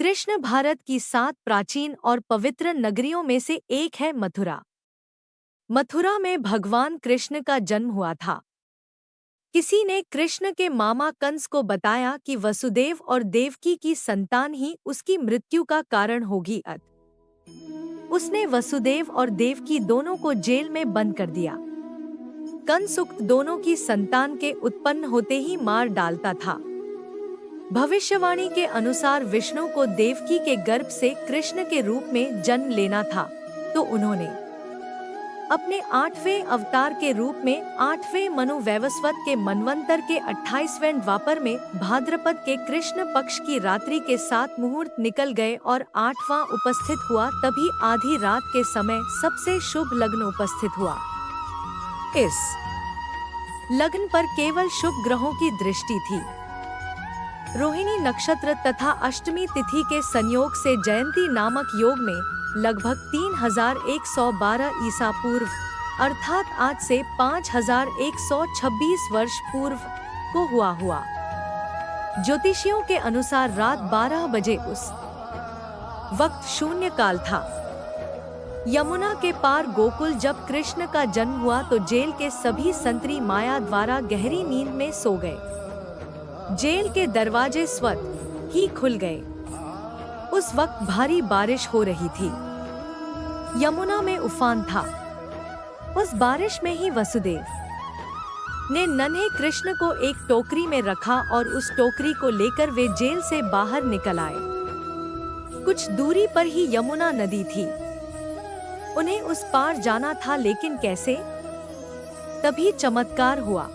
कृष्ण भारत की 7 प्राचीन और पवित्र नगरियों में से एक है मथुरा। मथुरा में भगवान कृष्ण का जन्म हुआ था। किसी ने कृष्ण के मामा कंस को बताया कि वसुदेव और देवकी की संतान ही उसकी मृत्यु का कारण होगी। उसने वसुदेव और देवकी दोनों को जेल में बंद कर दिया। कंस उक्त दोनों की संतान के उत्पन्न होते ही मार डालता था। भविष्यवाणी के अनुसार विष्णु को देवकी के गर्भ से कृष्ण के रूप में जन्म लेना था, तो उन्होंने अपने 8वें अवतार के रूप में 8वें मनु वैवस्वत के मनवंतर के 28वें द्वापर में भाद्रपद के कृष्ण पक्ष की रात्रि के 7 मुहूर्त निकल गए और 8वां उपस्थित हुआ। तभी आधी रात के समय सबसे शुभ लग्न उपस्थित हुआ। इस लग्न पर केवल शुभ ग्रहों की दृष्टि थी। रोहिणी नक्षत्र तथा अष्टमी तिथि के संयोग से जयंती नामक योग में लगभग 3112 ईसा पूर्व अर्थात आज से 5126 वर्ष पूर्व को हुआ। ज्योतिषियों के अनुसार रात 12 बजे उस वक्त शून्य काल था। यमुना के पार गोकुल जब कृष्ण का जन्म हुआ तो जेल के सभी संतरी माया द्वारा गहरी नींद में सो गए। जेल के दरवाजे स्वतः ही खुल गए। उस वक्त भारी बारिश हो रही थी। यमुना में उफान था। उस बारिश में ही वसुदेव ने नन्हे कृष्ण को एक टोकरी में रखा और उस टोकरी को लेकर वे जेल से बाहर निकल आए। कुछ दूरी पर ही यमुना नदी थी। उन्हें उस पार जाना था, लेकिन कैसे? तभी चमत्कार हुआ।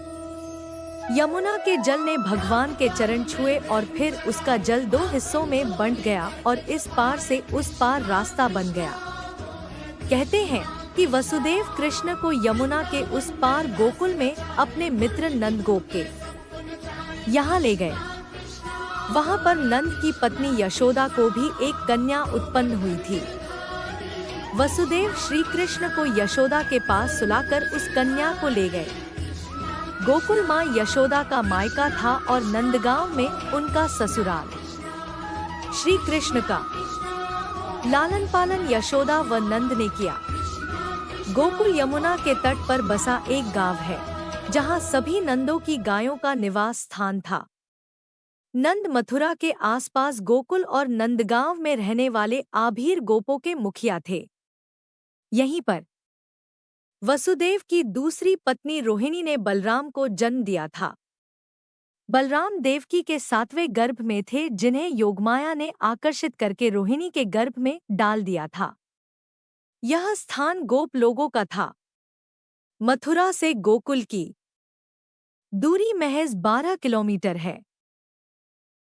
यमुना के जल ने भगवान के चरण छुए और फिर उसका जल 2 हिस्सों में बंट गया और इस पार से उस पार रास्ता बन गया। कहते हैं कि वसुदेव कृष्ण को यमुना के उस पार गोकुल में अपने मित्र नंदगोप के यहाँ ले गए। वहाँ पर नंद की पत्नी यशोदा को भी एक कन्या उत्पन्न हुई थी। वसुदेव श्री कृष्ण को यशोदा के पास सुलाकर उस कन्या को ले गए। गोकुल माँ यशोदा का मायका था और नंदगांव में उनका ससुराल। श्री कृष्ण का लालन पालन यशोदा व नंद ने किया। गोकुल यमुना के तट पर बसा एक गांव है, जहां सभी नंदों की गायों का निवास स्थान था। नंद मथुरा के आसपास गोकुल और नंदगांव में रहने वाले आभीर गोपों के मुखिया थे। यहीं पर वसुदेव की दूसरी पत्नी रोहिणी ने बलराम को जन्म दिया था। बलराम देवकी के 7वें गर्भ में थे, जिन्हें योगमाया ने आकर्षित करके रोहिणी के गर्भ में डाल दिया था। यह स्थान गोप लोगों का था। मथुरा से गोकुल की दूरी महज 12 किलोमीटर है।